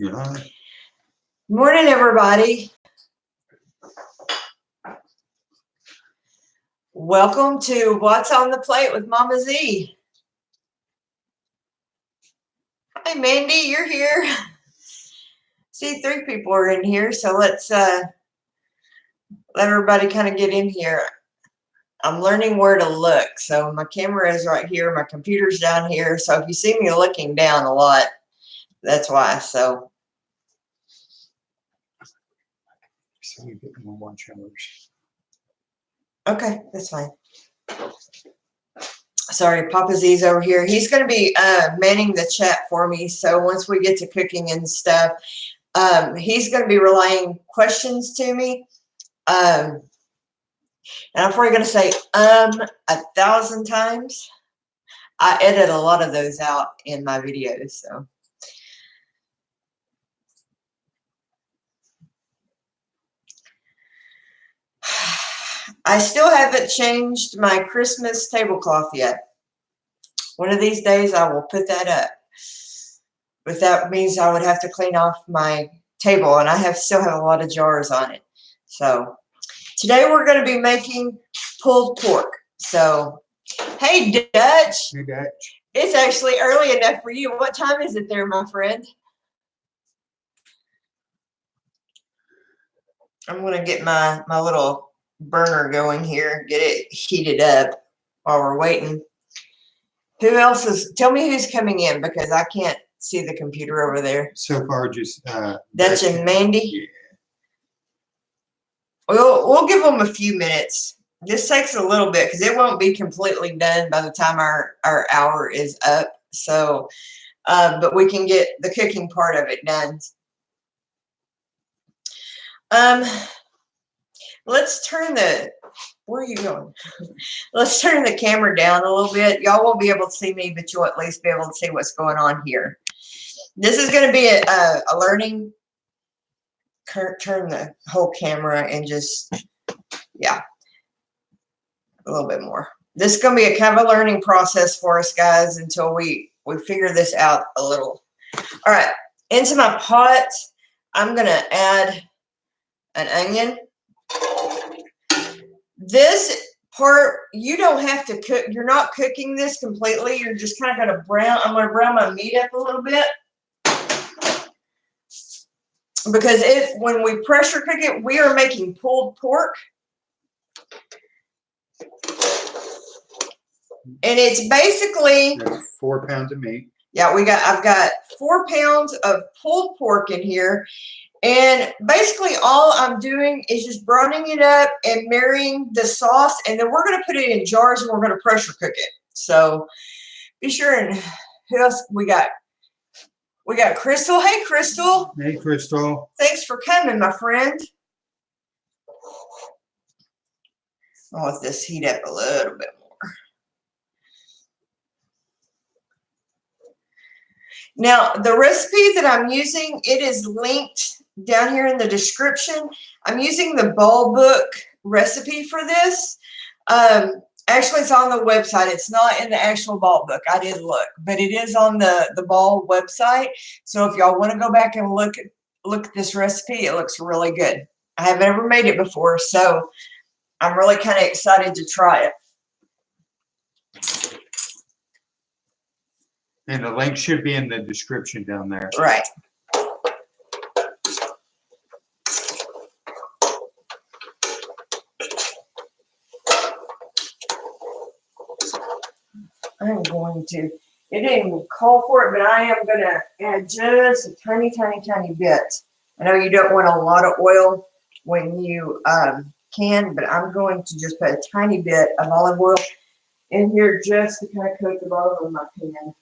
Yeah. Morning, everybody. Welcome to What's on the Plate with Mama Z. Hi, Mandy, you're here. See, 3 people are in here, so let's let everybody kind of get in here. I'm learning where to look. So my camera is right here, my computer's down here. So if you see me looking down a lot, that's why. So we get more watch hours. Okay, that's fine. Sorry, Papa Z's over here. He's going to be manning the chat for me. So once we get to cooking and stuff, he's going to be relaying questions to me. And I'm probably going to say 1,000 times. I edit a lot of those out in my videos. So. I still haven't changed my Christmas tablecloth yet. One of these days I will put that up. But that means I would have to clean off my table, and I still have a lot of jars on it. So today we're going to be making pulled pork. So, hey Dutch. Hey Dutch. It's actually early enough for you. What time is it there, my friend? I'm going to get my little burner going here, get it heated up while we're waiting. Who else is, tell me who's coming in, because I can't see the computer over there. So far just Dutch and Mandy. Yeah. We'll give them a few minutes. This takes a little bit because it won't be completely done by the time our hour is up. So but we can get the cooking part of it done. Let's turn the, where are you going? Let's turn the camera down a little bit. Y'all won't be able to see me, but you'll at least be able to see what's going on here. This is going to be a learning, turn the whole camera and just, yeah, a little bit more. This is going to be a kind of a learning process for us guys until we figure this out a little. All right, into my pot, I'm going to add an onion. This part, you don't have to cook. You're not cooking this completely. You're just kind of going to brown. I'm going to brown my meat up a little bit. Because when we pressure cook it, we are making pulled pork. And it's basically 4 pounds of meat. Yeah, I've got 4 pounds of pulled pork in here. And basically all I'm doing is just browning it up and marrying the sauce. And then we're going to put it in jars and we're going to pressure cook it. So be sure. And who else we got? We got Crystal. Hey, Crystal. Hey, Crystal. Thanks for coming, my friend. I'll let this heat up a little bit more. Now, the recipe that I'm using, it is linked down here in the description. I'm using the Ball Book recipe for this. Actually, it's on the website. It's not in the actual Ball Book. I did look, but it is on the Ball website. So if y'all want to go back and look at this recipe, it looks really good. I haven't ever made it before, so I'm really kind of excited to try it. And the link should be in the description down there. Right. I'm going to, it didn't even call for it, but I am going to add just a tiny, tiny, tiny bit. I know you don't want a lot of oil when you can, but I'm going to just put a tiny bit of olive oil in here just to kind of coat the bottom of my pan.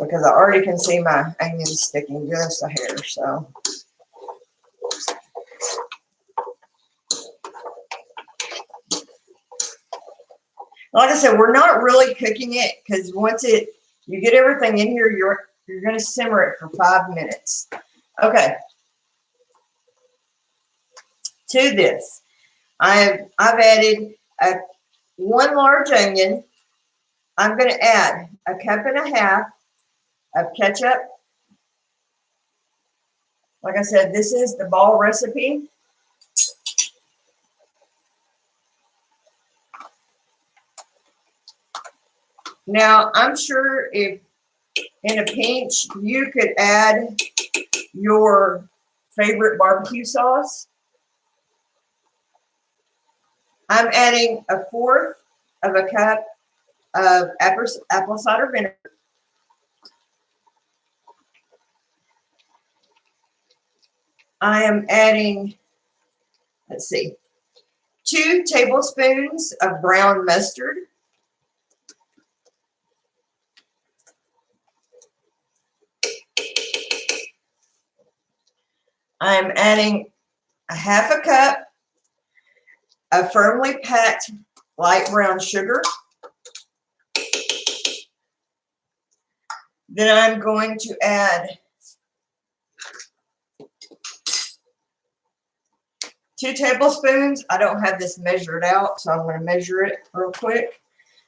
Because I already can see my onions sticking just a hair, so. Like I said, we're not really cooking it because once you get everything in here, you're going to simmer it for 5 minutes. Okay. To this, I've added 1 large onion. I'm going to add a cup and a half of ketchup. Like I said, this is the ball recipe. Now, I'm sure if in a pinch, you could add your favorite barbecue sauce. I'm adding 1/4 of a cup of apple cider vinegar. I am adding, let's see, 2 tablespoons of brown mustard. I'm adding 1/2 cup of firmly packed light brown sugar. Then I'm going to add 2 tablespoons. I don't have this measured out, so I'm going to measure it real quick.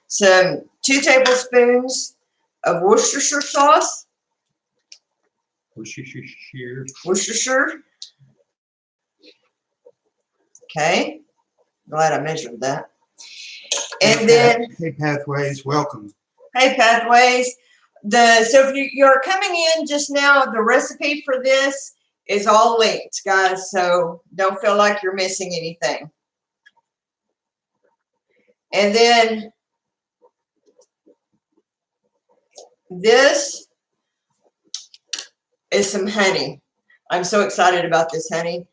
So 2 tablespoons of Worcestershire sauce. Worcestershire. Okay. Glad I measured that. And then, Hey, Pathways, welcome. hey, Pathways. So if you're coming in just now, the recipe for this is all linked, guys. So don't feel like you're missing anything. And then this is some honey. I'm so excited about this honey.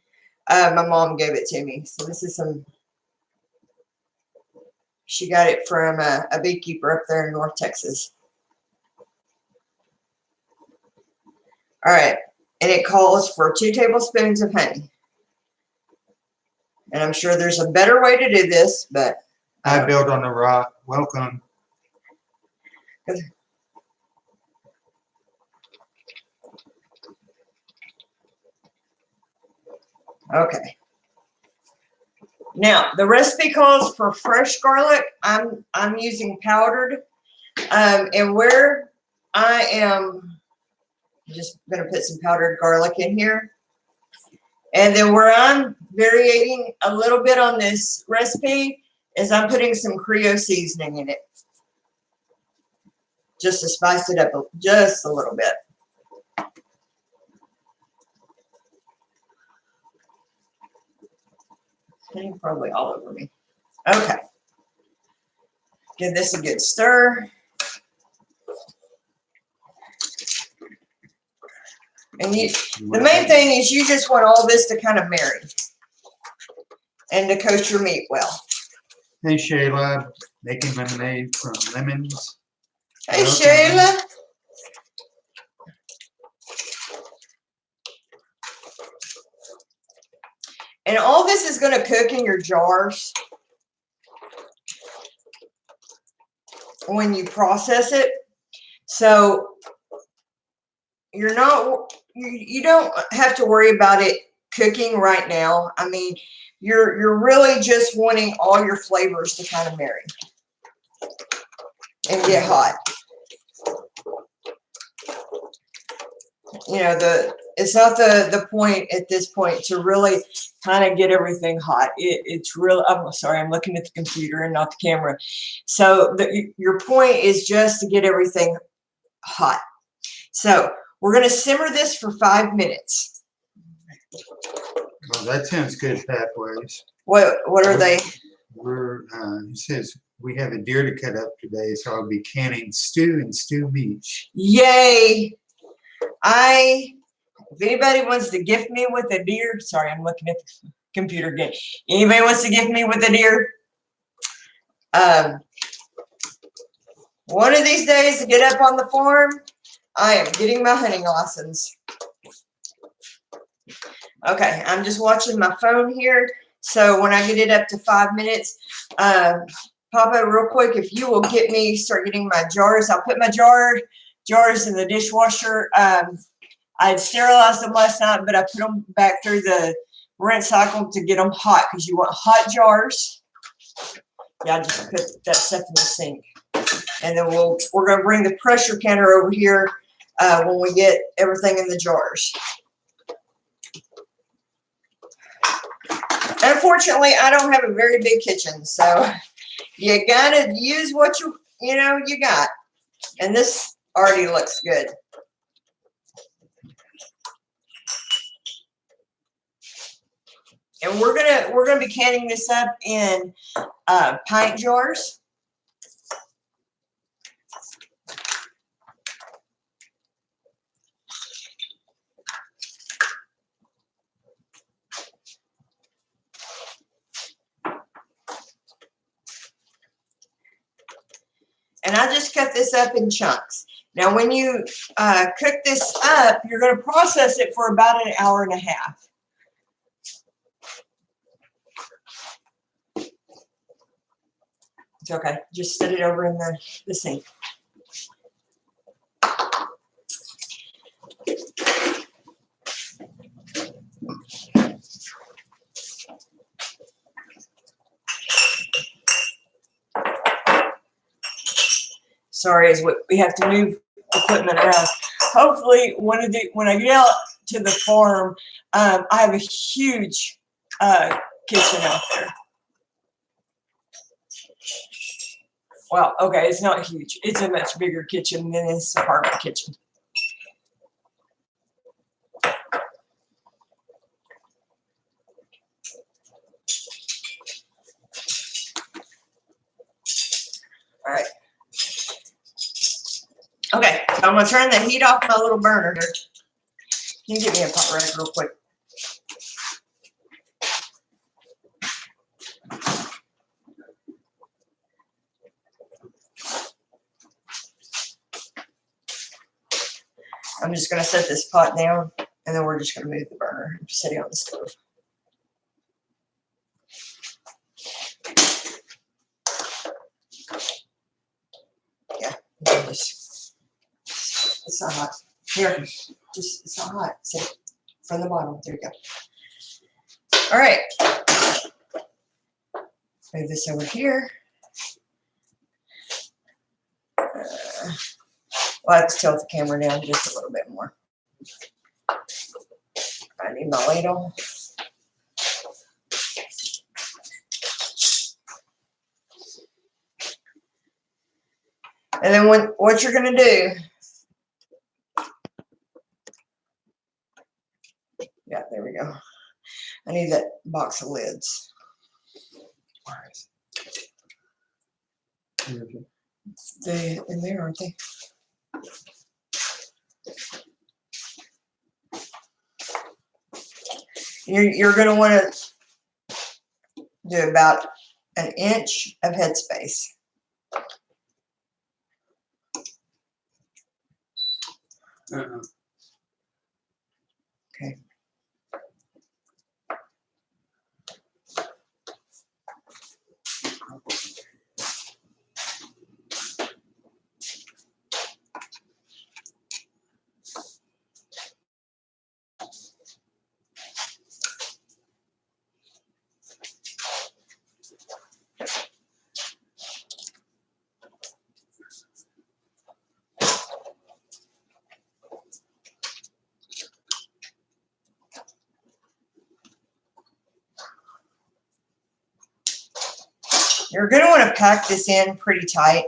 My mom gave it to me. So this is some, she got it from a beekeeper up there in North Texas. All right. And it calls for 2 tablespoons of honey. And I'm sure there's a better way to do this, but. I built on the rock. Welcome. Okay. Now the recipe calls for fresh garlic. I'm using powdered, and where I am just going to put some powdered garlic in here, and then where I'm varying a little bit on this recipe is I'm putting some Creole seasoning in it, just to spice it up just a little bit. Probably all over me. Okay. Give this a good stir. And the main thing is you just want all this to kind of marry and to coat your meat well. Hey, Shayla, making lemonade from lemons. Hey, Shayla. And all this is going to cook in your jars when you process it. So you're not, you don't have to worry about it cooking right now. I mean, you're really just wanting all your flavors to kind of marry and get hot. You know, it's not the point at this point to really kind of get everything hot. It's real. I'm sorry, I'm looking at the computer and not the camera. So your point is just to get everything hot. So we're going to simmer this for 5 minutes. Well, that sounds good, Pathways. What are they? It says we have a deer to cut up today, so I'll be canning stew and stew meat. Yay! If anybody wants to gift me with a deer, sorry, I'm looking at the computer again. Anybody wants to gift me with a deer? One of these days to get up on the farm, I am getting my hunting license. Okay, I'm just watching my phone here. So when I get it up to 5 minutes, Papa, real quick, if you will start getting my jars. I'll put my jars in the dishwasher. I sterilized them last night, but I put them back through the rinse cycle to get them hot because you want hot jars. Yeah, I just put that stuff in the sink. And then we're going to bring the pressure canner over here when we get everything in the jars. Unfortunately, I don't have a very big kitchen, so you gotta use what you got. And this already looks good. And we're gonna be canning this up in pint jars. And I just cut this up in chunks. Now, when you cook this up, you're going to process it for about an hour and a half. It's okay. Just set it over in the sink. Sorry, we have to move equipment around. Hopefully, when I get out to the farm, I have a huge kitchen out there. Well, okay, it's not huge. It's a much bigger kitchen than this apartment kitchen. All right. Okay, so I'm going to turn the heat off my little burner here. Can you get me a pot rag real quick? I'm just going to set this pot down, and then we're just going to move the burner. I'm just sitting on the stove. Yeah, it's not hot. Here, it's not hot. Sit from the bottom. There you go. All right. Move this over here. We'll have to tilt the camera down just a little bit more. I need my ladle. And then what you're going to do, yeah, there we go. I need that box of lids. They're in there, aren't they? You're going to want to do about an inch of headspace. Okay. You're going to want to pack this in pretty tight.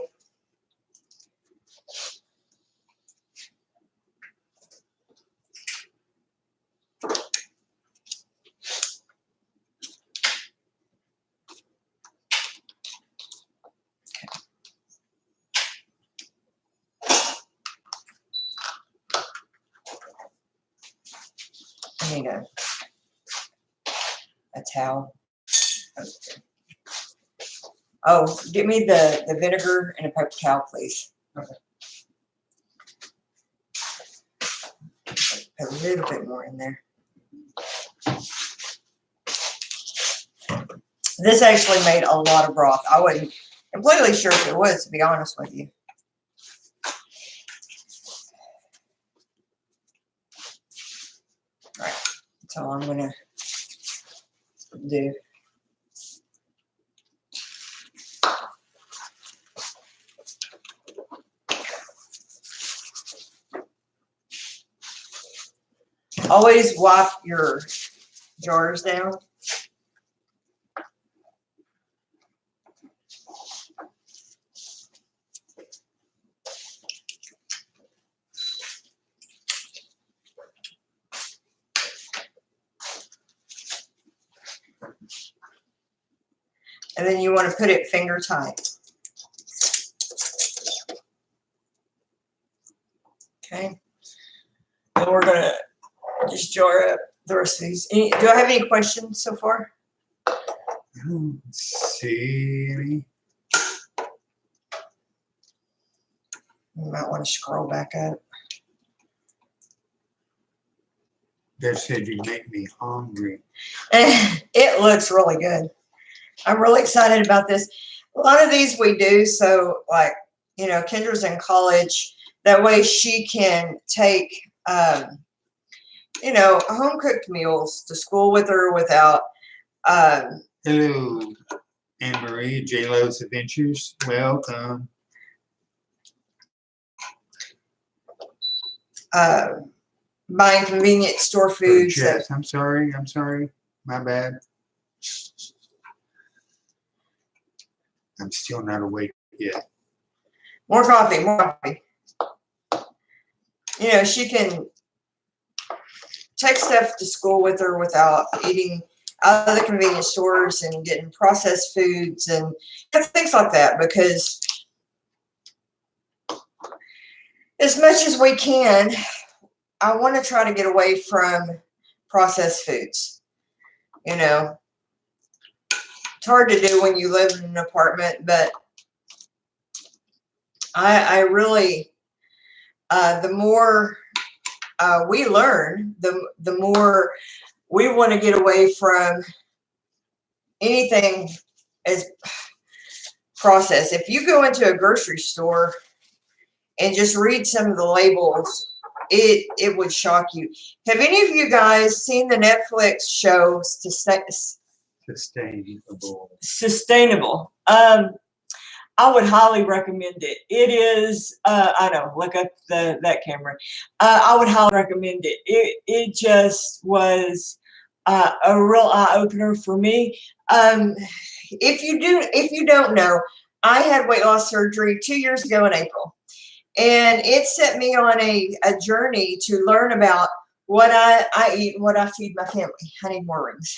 I need a towel. Oh, get me the vinegar and a paper towel, please. Okay. Put a little bit more in there. This actually made a lot of broth. I wasn't completely sure if it was, to be honest with you. All right, that's all I'm going to do. Always wipe your jars down. And then you want to put it finger tight. Okay. And we're going to just jar up the rest of these. Do I have any questions so far? I don't see any. You might want to scroll back up. They said you make me hungry. It looks really good. I'm really excited about this. A lot of these we do, so like, you know, Kendra's in college. That way she can take, you know, home-cooked meals to school with her without. Hello, Anne-Marie, J-Lo's Adventures. Welcome. Buying convenient store foods. Yes, I'm sorry. My bad. I'm still not awake yet. More coffee, more coffee. You know, she can take stuff to school with her without eating out of the convenience stores and getting processed foods and things like that, because as much as we can, I want to try to get away from processed foods. You know, it's hard to do when you live in an apartment, but I really, the more we learn, the more we want to get away from anything as processed. If you go into a grocery store and just read some of the labels, it would shock you. Have any of you guys seen the Netflix show Sustainable? I would highly recommend it. It is, I know, look up that camera. I would highly recommend it. It just was a real eye opener for me. If you don't know, I had weight loss surgery 2 years ago in April. And it set me on a journey to learn about what I eat and what I feed my family. I need more rings.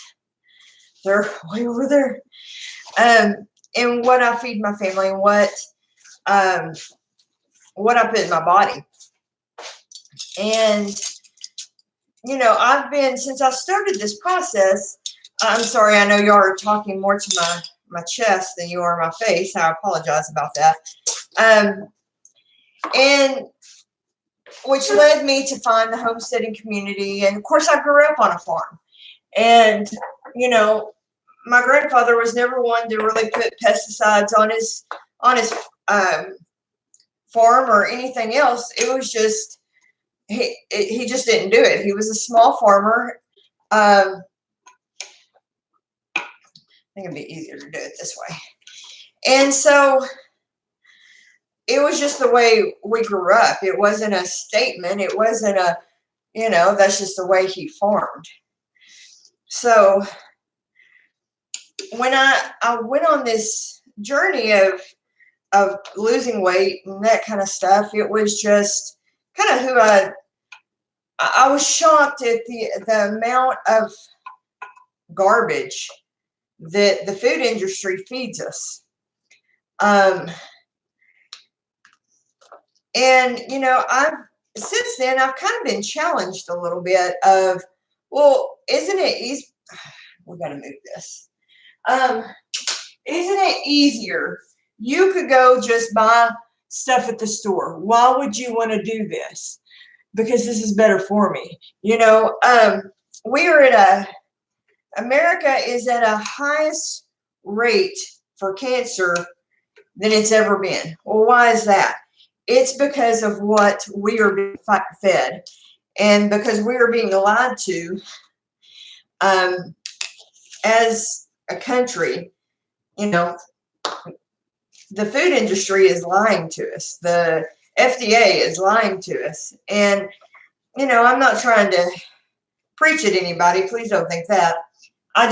They're way over there. And what I feed my family and what I put in my body. And, you know, since I started this process, I'm sorry, I know you are talking more to my chest than you are my face. I apologize about that. And which led me to find the homesteading community. And of course, I grew up on a farm. And, you know, my grandfather was never one to really put pesticides on his farm or anything else. It was just, he just didn't do it. He was a small farmer. I think it'd be easier to do it this way. And so it was just the way we grew up. It wasn't a statement. It wasn't a, you know, that's just the way he farmed. So when I went on this journey of losing weight and that kind of stuff, it was just kind of who I was shocked at the amount of garbage that the food industry feeds us. And, you know, since then, I've kind of been challenged a little bit of, well, isn't it easy? We got to move this. Isn't it easier? You could go just buy stuff at the store. Why would you want to do this? Because this is better for me. You know, we are America is at a highest rate for cancer than it's ever been. Well, why is that? It's because of what we are being fed, and because we are being lied to as a country. You know, the food industry is lying to us. The FDA is lying to us. And, you know, I'm not trying to preach at anybody. Please don't think that. I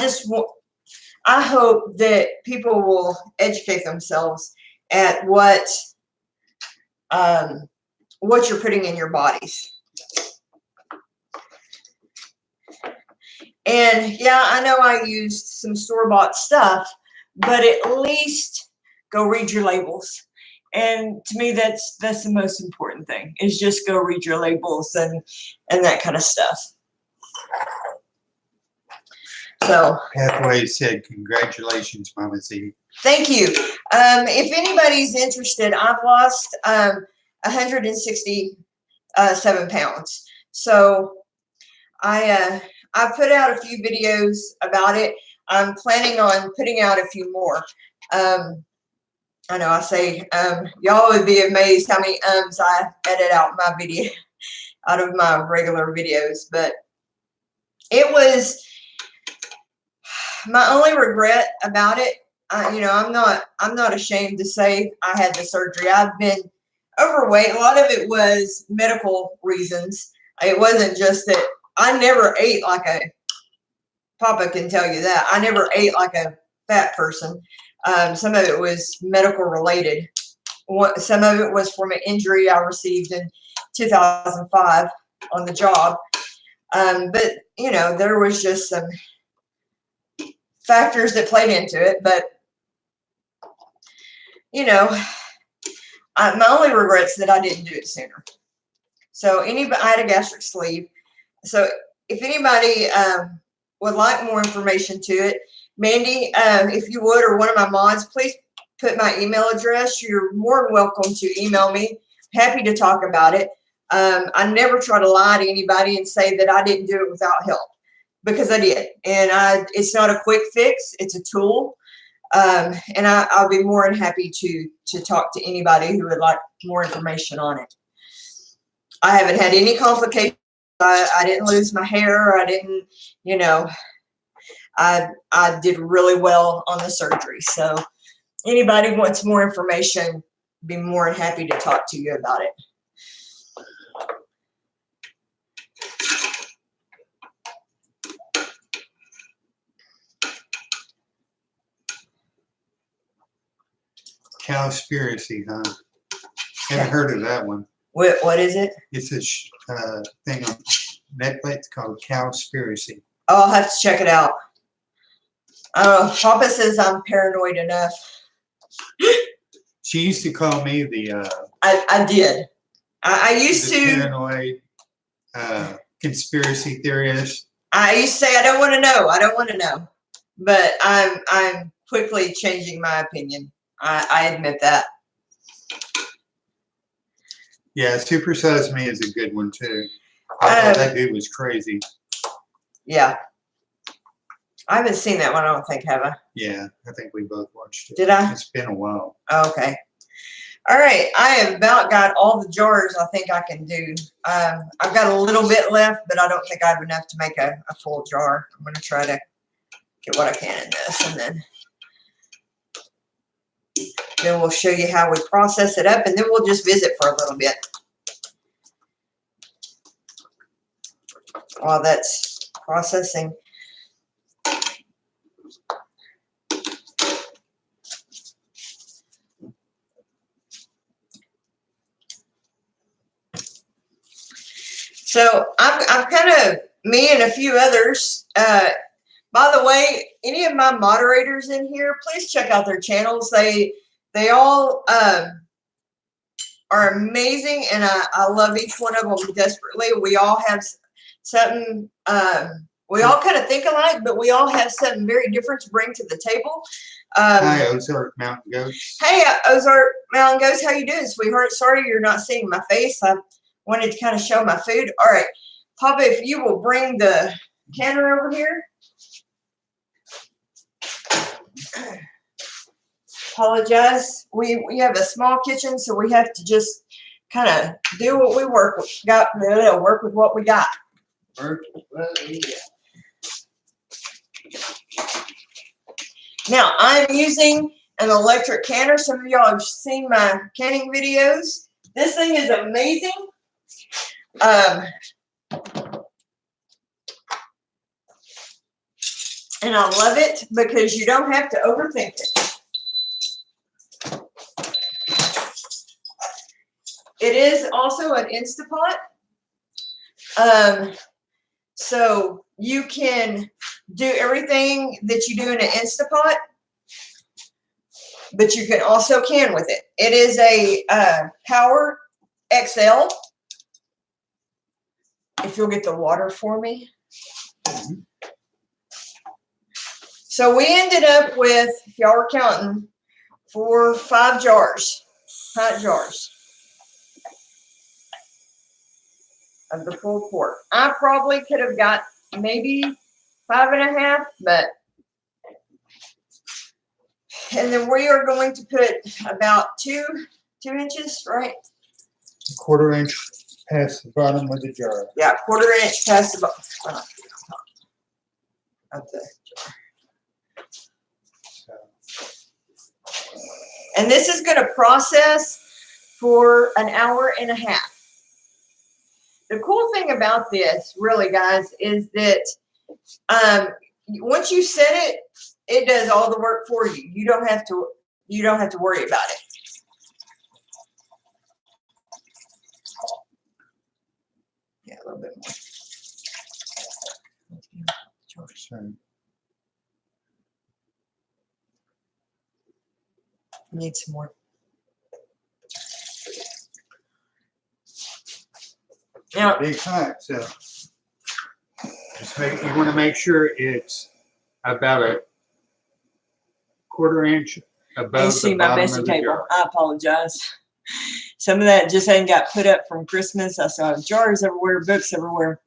hope that people will educate themselves at what you're putting in your bodies. And yeah, I know I used some store-bought stuff, but at least go read your labels. And to me, that's the most important thing, is just go read your labels and that kind of stuff. So Pathway said, "Congratulations, Mama Z." Thank you. If anybody's interested, I've lost 167 pounds. So I put out a few videos about it. I'm planning on putting out a few more. I know I say y'all would be amazed how many I edit out my video out of my regular videos, but it was my only regret about it. You know, I'm not ashamed to say I had the surgery. I've been overweight. A lot of it was medical reasons. It wasn't just that I never ate like a, Papa can tell you that. I never ate like a fat person. Some of it was medical related. Some of it was from an injury I received in 2005 on the job. But, you know, there was just some factors that played into it. But, you know, my only regret is that I didn't do it sooner. So I had a gastric sleeve. So if anybody would like more information to it, Mandy, if you would, or one of my mods, please put my email address. You're more than welcome to email me. Happy to talk about it. I never try to lie to anybody and say that I didn't do it without help, because I did. And it's not a quick fix. It's a tool. And I'll be more than happy to talk to anybody who would like more information on it. I haven't had any complications. I didn't lose my hair. I didn't, you know, I did really well on the surgery. So anybody wants more information, be more than happy to talk to you about it. Cowspiracy, huh? Haven't heard of that one. What is it? It's a thing on Netflix called Cowspiracy. Oh, I'll have to check it out. Papa says I'm paranoid enough. She used to call me the I did. I used to paranoid conspiracy theorist. I used to say I don't want to know. I don't want to know. But I'm quickly changing my opinion. I admit that. Yeah, Supersize Me is a good one too. I thought that dude was crazy. Yeah. I haven't seen that one, I don't think, have I? Yeah, I think we both watched it. Did I? It's been a while. Okay. All right. I have about got all the jars I think I can do. I've got a little bit left, but I don't think I have enough to make a full jar. I'm going to try to get what I can in this, and then we'll show you how we process it up, and then we'll just visit for a little bit while that's processing. So I'm kind of, me and a few others, by the way, any of my moderators in here, please check out their channels. They all are amazing, and I love each one of them desperately. We all have something, we all kind of think alike, but we all have something very different to bring to the table. Hi, Ozark Mountain Goats. Hey, Ozark Mountain Goats, how you doing, sweetheart? Sorry you're not seeing my face. I wanted to kind of show my food. All right, Papa, if you will bring the canner over here. Apologize. We have a small kitchen, so we have to just kind of do what we work with. Work with what we got. Now I'm using an electric canner. Some of y'all have seen my canning videos. This thing is amazing. And I love it because you don't have to overthink it. It is also an Instapot. So you can do everything that you do in an Instapot, but you can also can with it. It is a Power XL. If you'll get the water for me. So we ended up with, if y'all were counting, 5 jars, hot jars of the full quart. I probably could have got maybe 5.5, but, and then we are going to put about 2 inches, right? 1/4 inch past the bottom of the jar. Yeah, 1/4 inch past the bottom of the jar. And this is going to process for an hour and a half. The cool thing about this, really, guys, is that once you set it, it does all the work for you. You don't have to worry about it. Yeah, a little bit more. Need some more. Now, Big hot, so just you want to make sure it's about a 1/4 inch above you see the my bottom messy of the table. jar. I apologize. Some of that just ain't got put up from Christmas. I saw jars everywhere, books everywhere.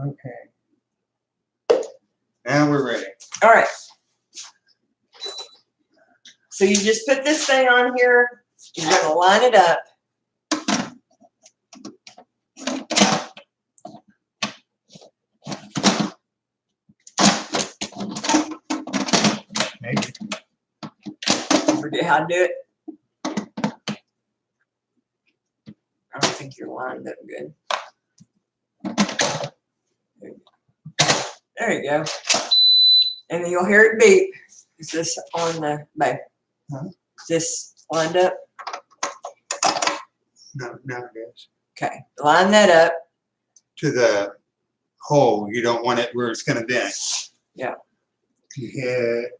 Okay. Now we're ready. All right. So you just put this thing on here. You're going to line it up. Maybe. Forget how to do it. I don't think you're lined up good. There you go. And then you'll hear it beep. Is this on the babe? Huh? Is this lined up? No, now it is. Okay. Line that up. To the hole. You don't want it where it's going to bend. Yeah. You hit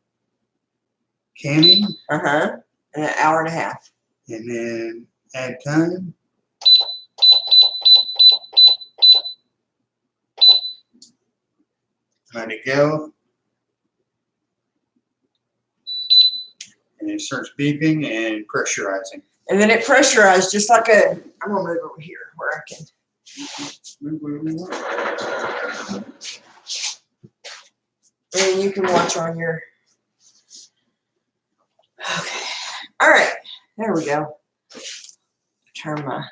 canning. Uh-huh. And an hour and a half. And then add time. Let it go. And it starts beeping and pressurizing. And then it pressurized just like a, I'm going to move over here where I can. And you can watch on your, okay. All right, there we go. Turn my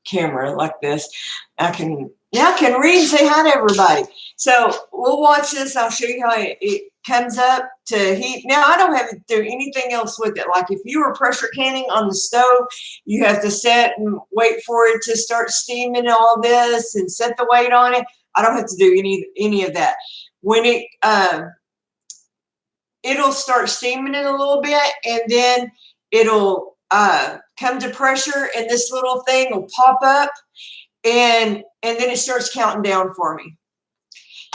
camera like this. I can read and say hi to everybody. So we'll watch this. I'll show you how it comes up to heat. Now, I don't have to do anything else with it. Like if you were pressure canning on the stove, you have to set and wait for it to start steaming all this and set the weight on it. I don't have to do any of that. When it it'll start steaming it a little bit, and then it'll come to pressure, and this little thing will pop up, and then it starts counting down for me.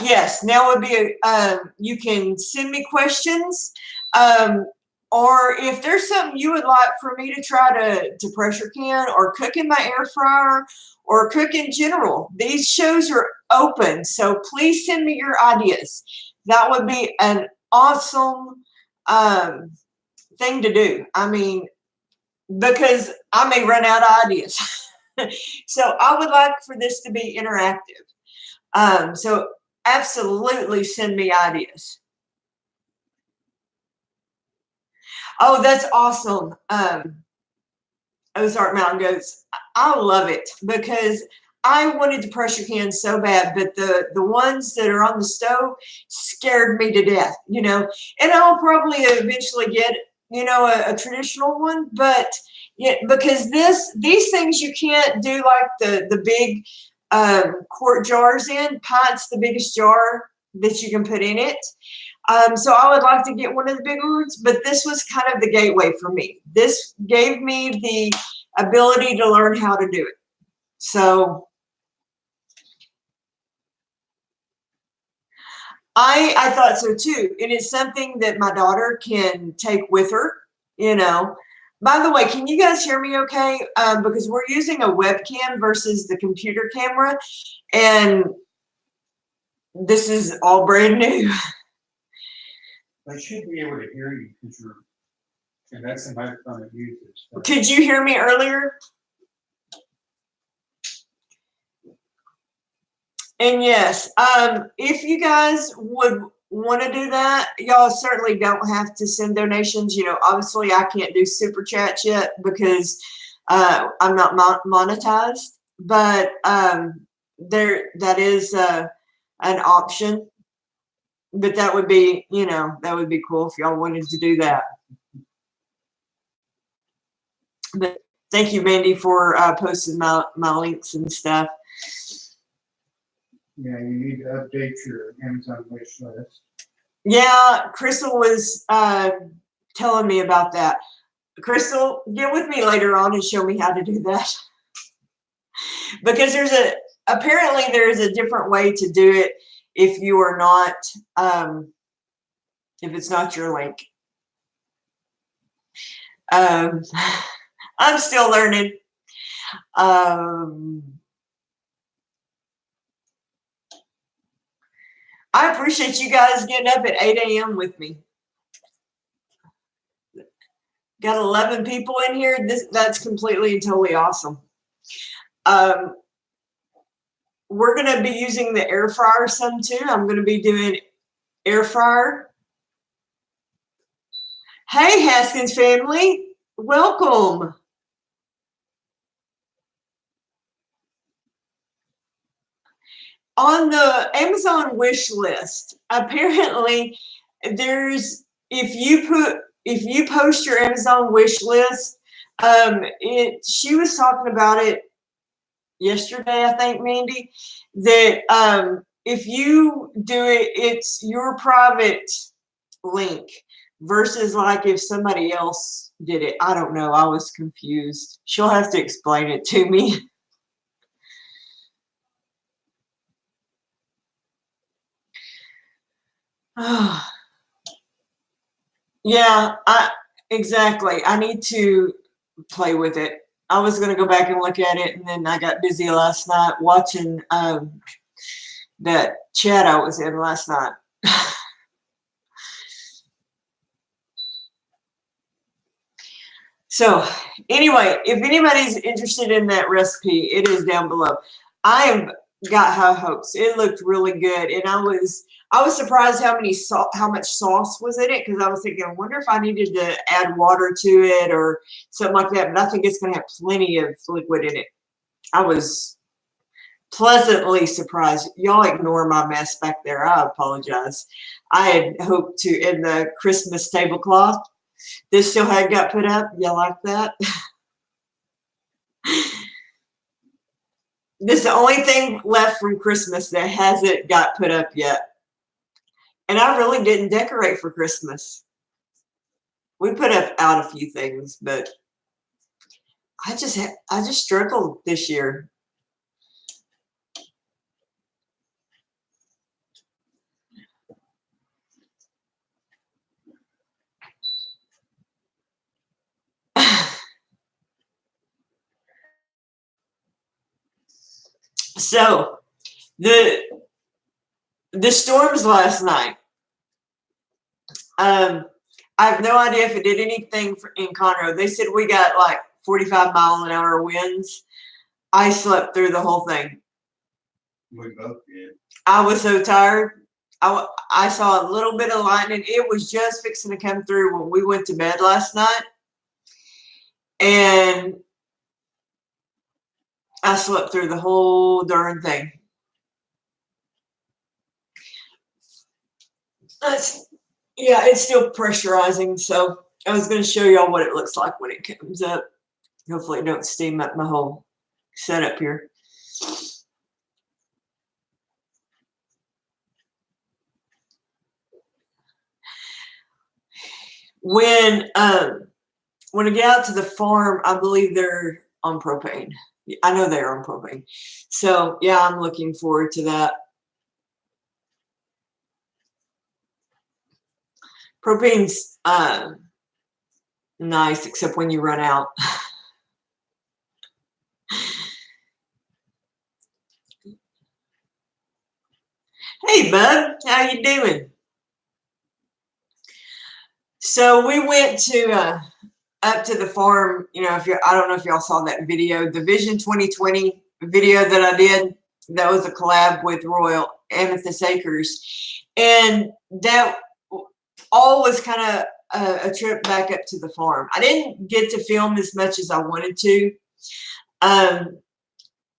Yes, now would be you can send me questions, or if there's something you would like for me to try to pressure can or cook in my air fryer or cook in general. These shows are open, so please send me your ideas. That would be an awesome thing to do. I mean, because I may run out of ideas. So I would like for this to be interactive. So absolutely send me ideas. Oh, that's awesome. Ozark Mountain Goats. I love it because I wanted to pressure can so bad, but the ones that are on the stove scared me to death, you know. And I'll probably eventually get you know, a traditional one, but yeah, because these things you can't do like the big quart jars in. Pint's the biggest jar that you can put in it. So I would like to get one of the bigger ones, but this was kind of the gateway for me. This gave me the ability to learn how to do it. So I thought so too. And it's something that my daughter can take with her, you know. By the way, can you guys hear me okay? Because we're using a webcam versus the computer camera, and this is all brand new. I should be able to hear you because and that's the microphone that uses. So. Could you hear me earlier? And yes, if you guys would want to do that, y'all certainly don't have to send donations. You know, obviously I can't do super chats yet because I'm not monetized, but that is an option. But that would be, you know, that would be cool if y'all wanted to do that. But thank you, Mandy, for posting my links and stuff. Yeah, you need to update your Amazon wish list. Yeah, Crystal was telling me about that. Crystal, get with me later on and show me how to do that. Because apparently there's a different way to do it if you are not, if it's not your link. I'm still learning. I appreciate you guys getting up at 8 a.m. with me. Got 11 people in here. That's completely and totally awesome. We're going to be using the air fryer some too. I'm going to be doing air fryer. Hey, Haskins family, welcome. On the Amazon wish list, apparently there's, if you post your Amazon wish list, she was talking about it yesterday, I think, Mandy, that if you do it, it's your private link versus like if somebody else did it. I don't know. I was confused. She'll have to explain it to me. Yeah, exactly. I need to play with it. I was going to go back and look at it, and then I got busy last night watching that chat I was in last night. So anyway, if anybody's interested in that recipe, it is down below. I have got high hopes. It looked really good, and I was surprised how much sauce was in it, because I was thinking, I wonder if I needed to add water to it or something like that. But I think it's going to have plenty of liquid in it. I was pleasantly surprised. Y'all ignore my mess back there. I apologize. I had hoped to, in the Christmas tablecloth, this still had got put up. You like that? This is the only thing left from Christmas that hasn't got put up yet. And I really didn't decorate for Christmas. We put out a few things, but I just struggled this year. So the storms last night. I have no idea if it did anything in Conroe. They said we got like 45-mile-an-hour winds. I slept through the whole thing. We both did. I was so tired. I saw a little bit of lightning. It was just fixing to come through when we went to bed last night. And I slept through the whole darn thing. Yeah, it's still pressurizing, so I was going to show y'all what it looks like when it comes up. Hopefully it don't steam up my whole setup here. When I get out to the farm, I believe they're on propane. I know they're on propane. So yeah, I'm looking forward to that. Propane's nice, except when you run out. Hey, bud, how you doing? So we went to up to the farm. You know, I don't know if y'all saw that video, the Vision 2020 video that I did. That was a collab with Royal Amethyst Acres, and that all was kind of a trip back up to the farm. I didn't get to film as much as I wanted to.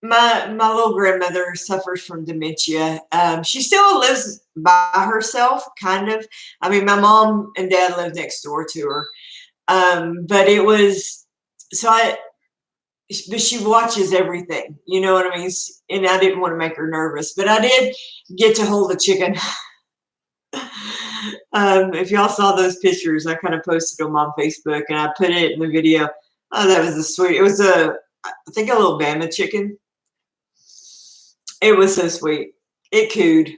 My little grandmother suffers from dementia. She still lives by herself, kind of. I mean, my mom and dad live next door to her. But it was, but she watches everything, you know what I mean? And I didn't want to make her nervous, but I did get to hold a chicken. If y'all saw those pictures, I kind of posted them on Facebook and I put it in the video. Oh, that was it was I think a little Bama chicken. It was so sweet. It cooed.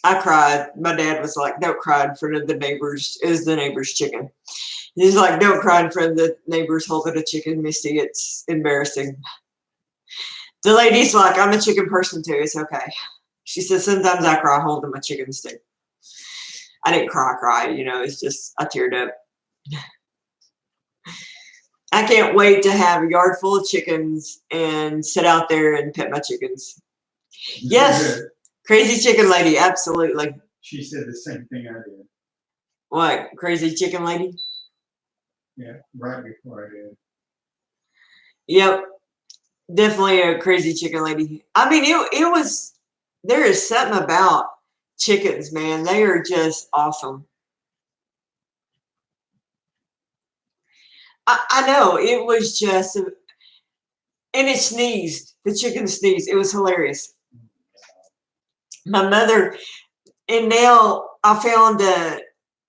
I cried. My dad was like, don't cry in front of the neighbors. It was the neighbor's chicken. He's like, don't cry in front of the neighbors holding a chicken, Misty. It's embarrassing. The lady's like, I'm a chicken person too. It's okay. She says, sometimes I cry holding my chickens too. I didn't cry, you know, it's just, I teared up. I can't wait to have a yard full of chickens and sit out there and pet my chickens. Yes, crazy chicken lady, absolutely. She said the same thing I did. What, crazy chicken lady? Yeah, right before I did. Yep, definitely a crazy chicken lady. I mean, it was, there is something about chickens, man. They are just awesome. I know, it was just, and it sneezed. The chicken sneezed. It was hilarious. My mother, and now I found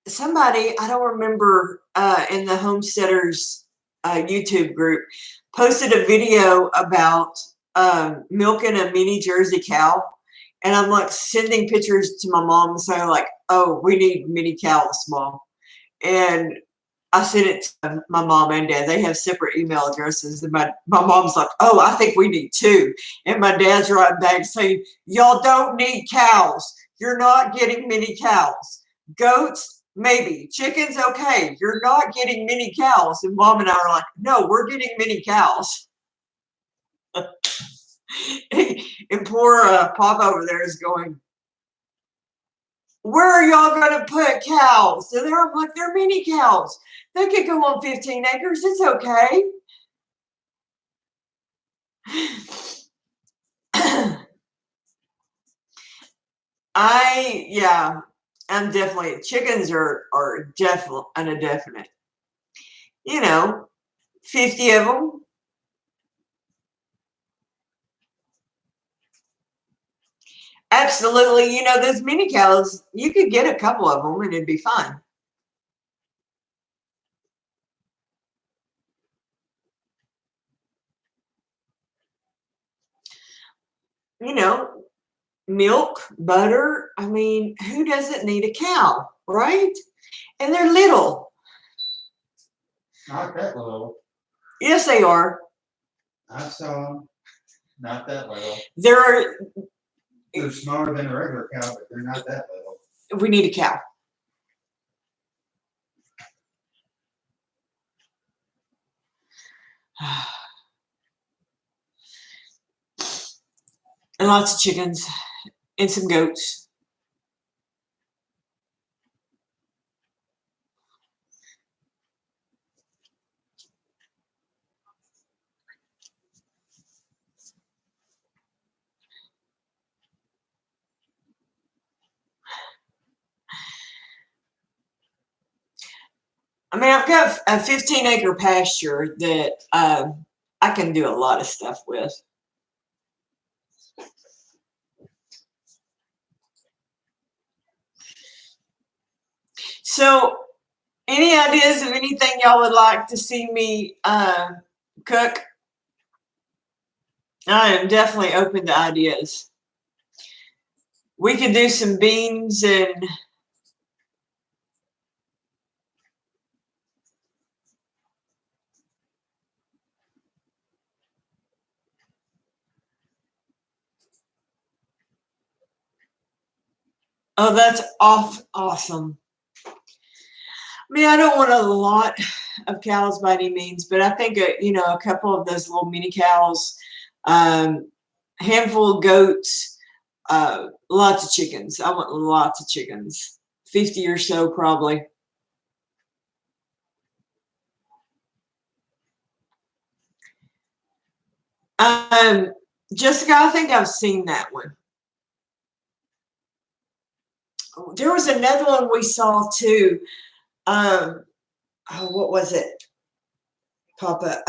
somebody, I don't remember, in the homesteaders YouTube group, posted a video about milking a mini Jersey cow. And I'm like sending pictures to my mom saying like, oh, we need mini cows, Mom. And I sent it to my mom and dad. They have separate email addresses. And my mom's like, oh, I think we need 2. And my dad's writing back saying, y'all don't need cows. You're not getting mini cows. Goats, maybe. Chickens, okay. You're not getting mini cows. And Mom and I are like, no, we're getting mini cows. And poor Pop over there is going, where are y'all going to put cows? And I'm like, they're mini cows. They could go on 15 acres. It's okay. I'm definitely, chickens are definitely a definite. You know, 50 of them. Absolutely. You know, those mini cows, you could get a couple of them and it'd be fine. You know, milk, butter. I mean, who doesn't need a cow, right? And they're little. Not that little. Yes, they are. I saw them. Not that little. They're smaller than a regular cow, but they're not that little. We need a cow. And lots of chickens and some goats. I mean, I've got a 15-acre pasture that I can do a lot of stuff with. So, any ideas of anything y'all would like to see me cook? I am definitely open to ideas. We could do some beans and oh, that's awesome. I mean, I don't want a lot of cows by any means, but I think a couple of those little mini cows, handful of goats, lots of chickens. I want lots of chickens, 50 or so probably. Jessica, I think I've seen that one. There was another one we saw too. Oh, what was it, Papa?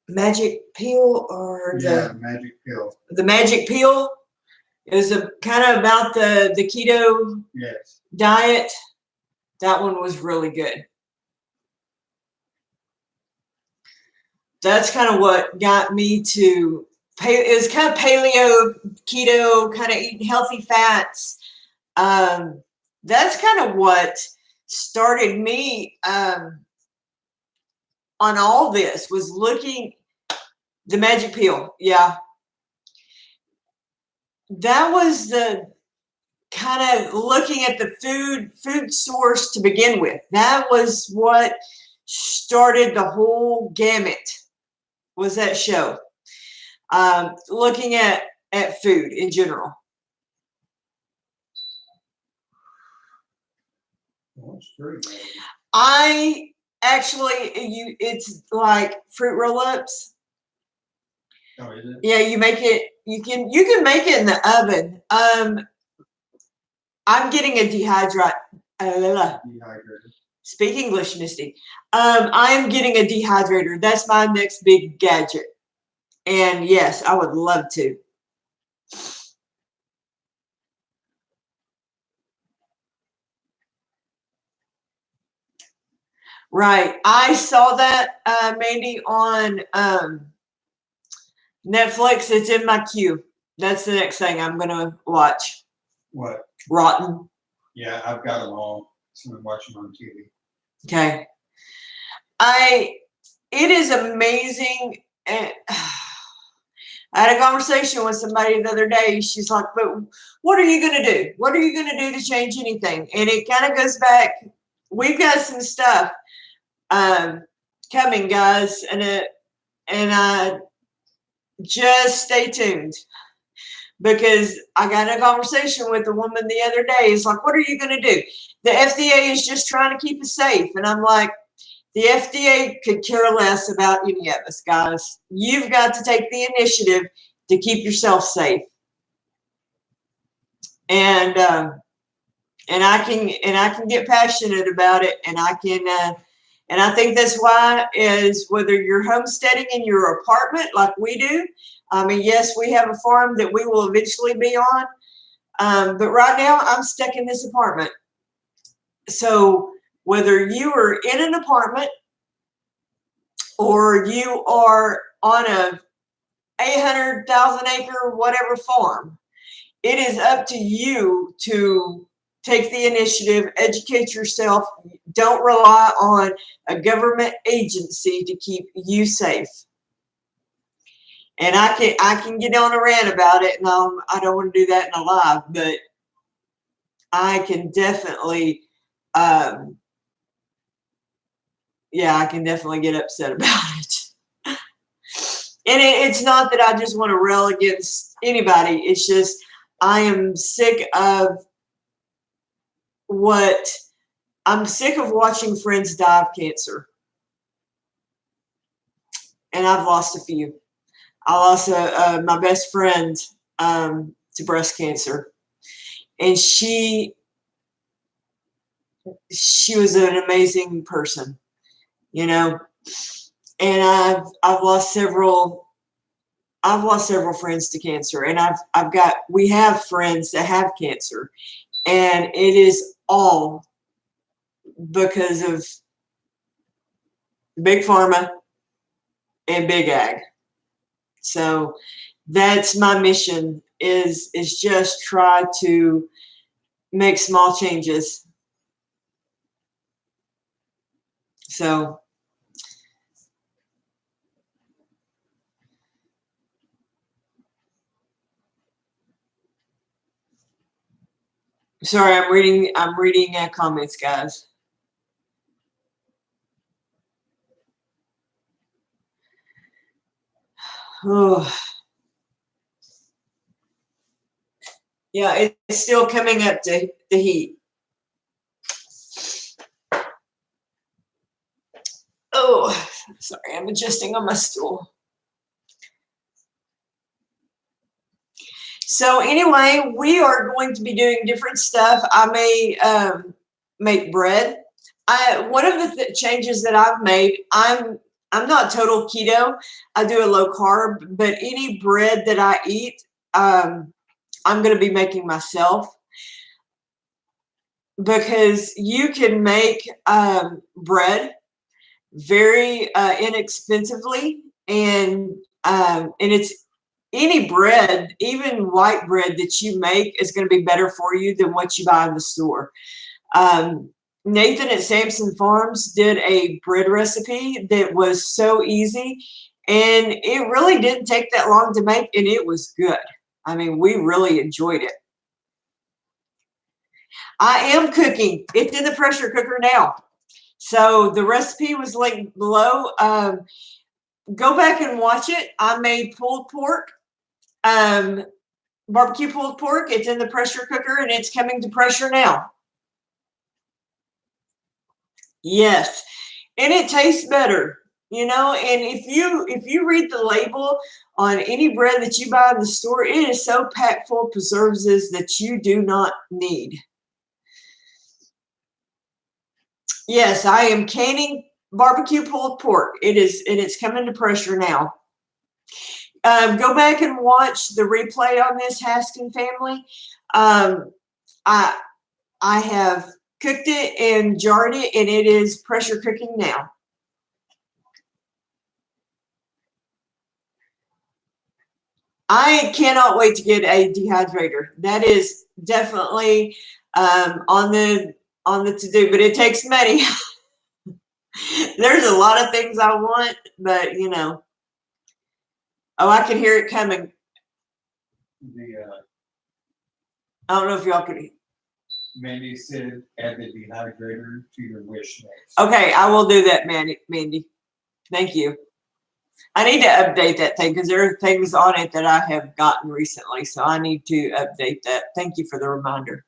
Magic peel or magic peel. The magic peel. It was a kind of about the keto diet. That one was really good. That's kind of what got me to it was kind of paleo, keto, kind of eating healthy fats. That's kind of what started me on all this, was looking the magic peel. Yeah. That was the kind of looking at the food source to begin with. That was what started the whole gamut, was that show. Looking at food in general. I actually, it's like fruit roll-ups. Oh, is it? Yeah, you make it. You can make it in the oven. I'm getting a dehydrator. Speak English, Misty. I am getting a dehydrator. That's my next big gadget. And yes, I would love to. Right. I saw that, Mandy, on Netflix. It's in my queue. That's the next thing I'm going to watch. What? Rotten. Yeah, I've got them all. So I'm watching on TV. Okay. It is amazing. And I had a conversation with somebody the other day. She's like, but what are you going to do? What are you going to do to change anything? And it kind of goes back. We've got some stuff coming, guys. And just stay tuned, because I got a conversation with a woman the other day. It's like, what are you going to do? The FDA is just trying to keep us safe. And I'm like, the FDA could care less about any of us, guys. You've got to take the initiative to keep yourself safe. And I can get passionate about it, and I think that's why, is whether you're homesteading in your apartment like we do. I mean, yes, we have a farm that we will eventually be on, but right now I'm stuck in this apartment. So whether you are in an apartment or you are on a 800,000 acre whatever farm, it is up to you to take the initiative, educate yourself. Don't rely on a government agency to keep you safe. And I can get on a rant about it, and I don't want to do that in a live, but I can definitely, I can definitely get upset about it. And it's not that I just want to rail against anybody. It's just I am sick of watching friends die of cancer. And I've lost a few. I lost my best friend to breast cancer. And she was an amazing person, you know. And I've lost several friends to cancer, and we have friends that have cancer, and it is all because of big pharma and big ag. So that's my mission, is just try to make small changes. So sorry, I'm reading comments, guys. Oh. Yeah, it's still coming up to the heat. Oh, sorry, I'm adjusting on my stool. So anyway, we are going to be doing different stuff. I may make bread. One of the changes that I've made, I'm not total keto. I do a low carb, but any bread that I eat, I'm going to be making myself, because you can make bread very inexpensively, and it's any bread, even white bread that you make, is going to be better for you than what you buy in the store. Nathan at Samson Farms did a bread recipe that was so easy, and it really didn't take that long to make, and it was good. I mean, we really enjoyed it. I am cooking. It's in the pressure cooker now. So the recipe was linked below. Go back and watch it. I made pulled pork, barbecue pulled pork. It's in the pressure cooker, and it's coming to pressure now. Yes, and it tastes better, you know. And if you read the label on any bread that you buy in the store, it is so packed full of preservatives that you do not need. Yes, I am canning barbecue pulled pork. It's coming to pressure now. Go back and watch the replay on this, Haskin family. I have cooked it and jarred it, and it is pressure cooking now. I cannot wait to get a dehydrator. That is definitely on the to-do, but it takes money. There's a lot of things I want, but you know. Oh, I can hear it coming. I don't know if y'all can hear. Mandy said add the dehydrator to your wish list. Okay, I will do that, Mandy. Thank you. I need to update that thing because there are things on it that I have gotten recently, so I need to update that. Thank you for the reminder.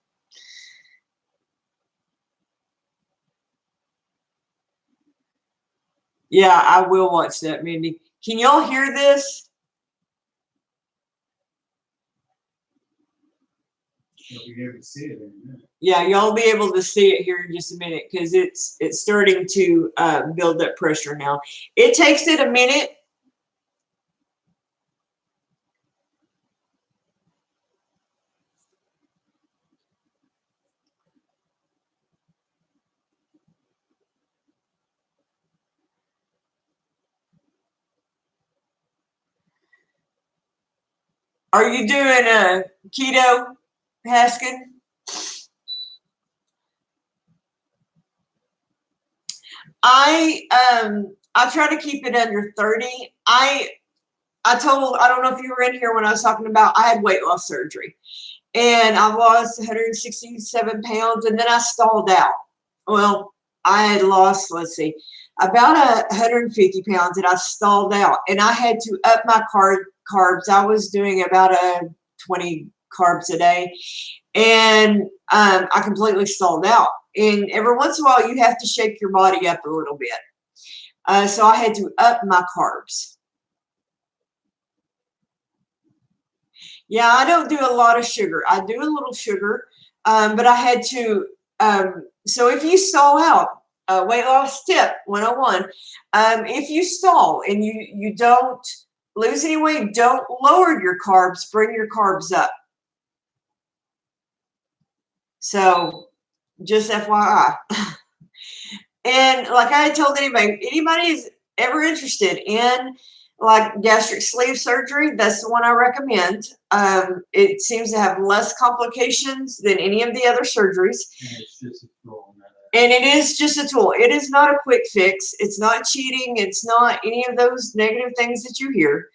Yeah, I will watch that, Mandy. Can y'all hear this? You'll be able to see it in a minute. Yeah, y'all be able to see it here in just a minute because it's starting to build up pressure now. It takes it a minute. Are you doing a keto, Haskin? I try to keep it under 30. I don't know if you were in here when I was talking about I had weight loss surgery, and I lost 167 pounds, and then I stalled out. Well, I had lost, let's see, about 150 pounds, and I stalled out, and I had to up my carbs. I was doing about 20 carbs a day, and I completely stalled out. And every once in a while, you have to shake your body up a little bit. So I had to up my carbs. Yeah, I don't do a lot of sugar. I do a little sugar, but I had to, so if you stall out, weight loss tip 101, if you stall and you don't lose any weight, don't lower your carbs, bring your carbs up. So just FYI. And like I had told anybody is ever interested in like gastric sleeve surgery, that's the one I recommend. It seems to have less complications than any of the other surgeries. And it's just a tool. And it is just a tool. It is not a quick fix. It's not cheating. It's not any of those negative things that you hear.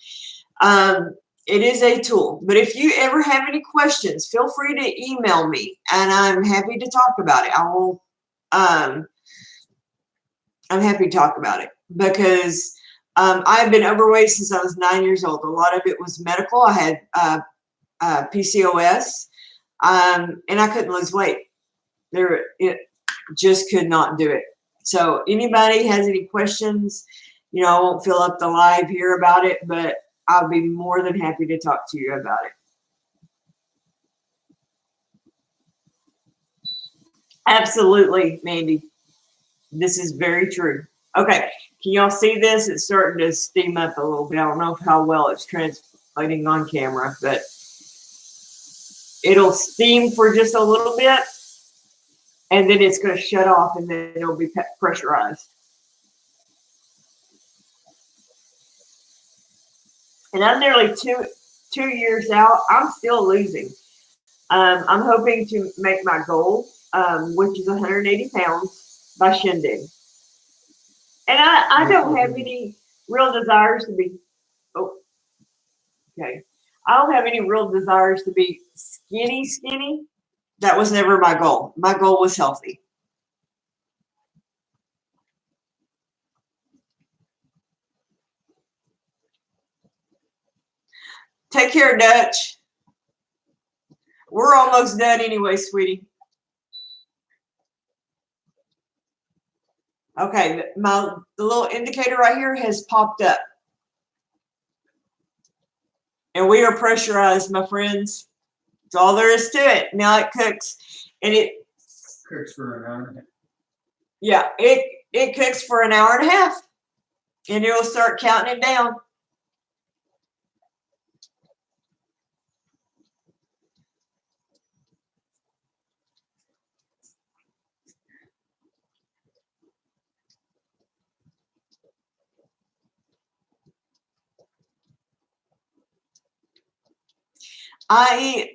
It is a tool. But if you ever have any questions, feel free to email me, and I'm happy to talk about it. I will. I'm happy to talk about it because I've been overweight since I was 9 years old. A lot of it was medical. I had PCOS, and I couldn't lose weight. It just could not do it. So anybody has any questions, you know, I won't fill up the live here about it, but I'll be more than happy to talk to you about it. Absolutely, Mandy. This is very true. Okay, can y'all see this? It's starting to steam up a little bit. I don't know how well it's translating on camera, but it'll steam for just a little bit, and then it's going to shut off, and then it'll be pressurized. And I'm nearly two years out. I'm still losing. I'm hoping to make my goal, which is 180 pounds by Shindig. And I don't have any real desires to be, I don't have any real desires to be skinny. That was never my goal. My goal was healthy. Take care, Dutch. We're almost done anyway, sweetie. Okay, the little indicator right here has popped up. And we are pressurized, my friends. That's all there is to it. Now it cooks. And it cooks for an hour and a half. Yeah, it cooks for an hour and a half. And it will start counting it down.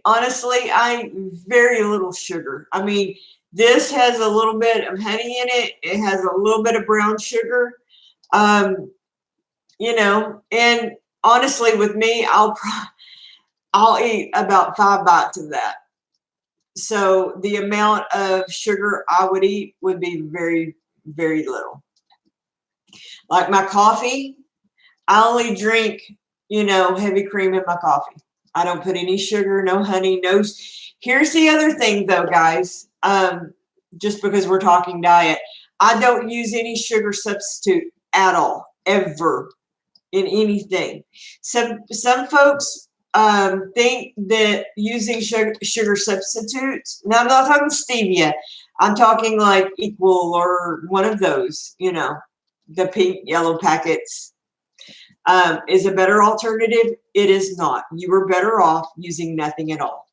Honestly, I eat very little sugar. I mean, this has a little bit of honey in it. It has a little bit of brown sugar. You know, and honestly, with me, I'll eat about 5 bites of that. So the amount of sugar I would eat would be very, very little. Like my coffee, I only drink, you know, heavy cream in my coffee. I don't put any sugar, no honey, no. Here's the other thing though, guys, just because we're talking diet, I don't use any sugar substitute at all, ever, in anything. Some folks think that using sugar substitutes, now I'm not talking stevia, I'm talking like Equal or one of those, you know, the pink, yellow packets, is a better alternative. It is not. You are better off using nothing at all.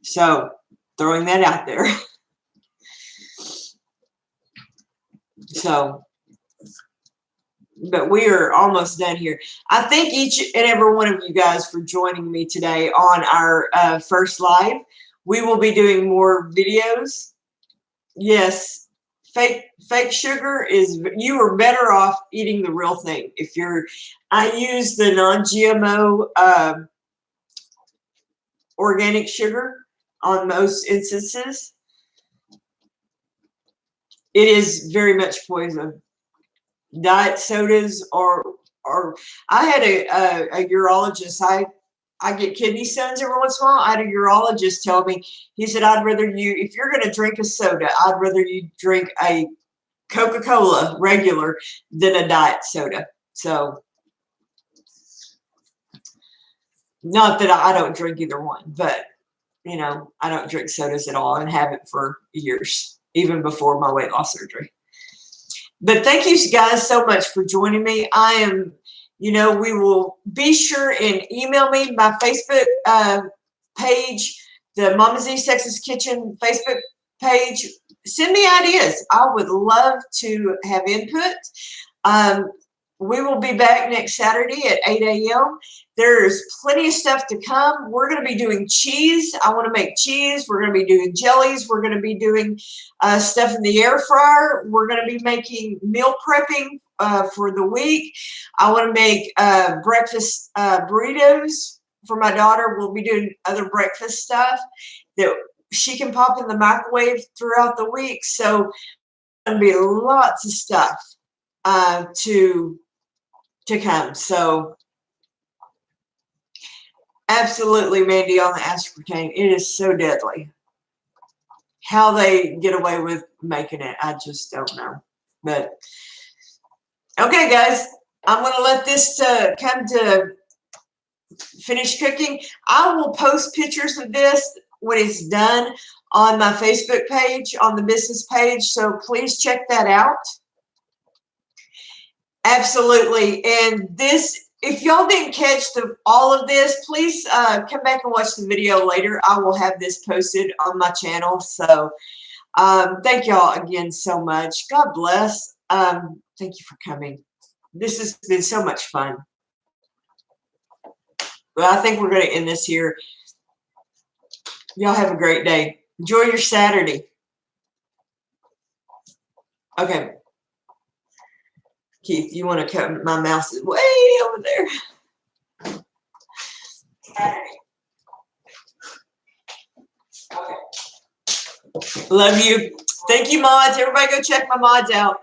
So, throwing that out there. So, but we are almost done here. I thank each and every one of you guys for joining me today on our first live. We will be doing more videos. Yes. Fake sugar is, you are better off eating the real thing. I use the non-GMO organic sugar on most instances. It is very much poison. Diet sodas or I had a urologist. I get kidney stones every once in a while. I had a urologist tell me, he said, I'd rather you, if you're going to drink a soda, I'd rather you drink a Coca-Cola regular than a diet soda. So, not that I don't drink either one, but you know, I don't drink sodas at all and haven't for years, even before my weight loss surgery. But thank you guys so much for joining me. I am, you know, we will be sure and email me my Facebook page, the Mama Z Sex's Kitchen Facebook page. Send me ideas. I would love to have input. We will be back next Saturday at 8 a.m. There's plenty of stuff to come. We're going to be doing cheese. I want to make cheese. We're going to be doing jellies. We're going to be doing stuff in the air fryer. We're going to be making meal prepping for the week. I want to make breakfast burritos for my daughter. We'll be doing other breakfast stuff that she can pop in the microwave throughout the week. So there's going to be lots of stuff to come. So absolutely, Mandy, on the aspartame, it is so deadly. How they get away with making it, I just don't know. But okay, guys, I'm going to let this come to finish cooking. I will post pictures of this when it's done on my Facebook page, on the business page. So please check that out. Absolutely. And this, if y'all didn't catch all of this, please come back and watch the video later. I will have this posted on my channel. So thank y'all again so much. God bless. Thank you for coming. This has been so much fun. Well, I think we're going to end this here. Y'all have a great day. Enjoy your Saturday. Okay. Keith, you want to cut my mouse is way over there. Okay. Love you. Thank you, mods. Everybody go check my mods out.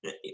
Yeah.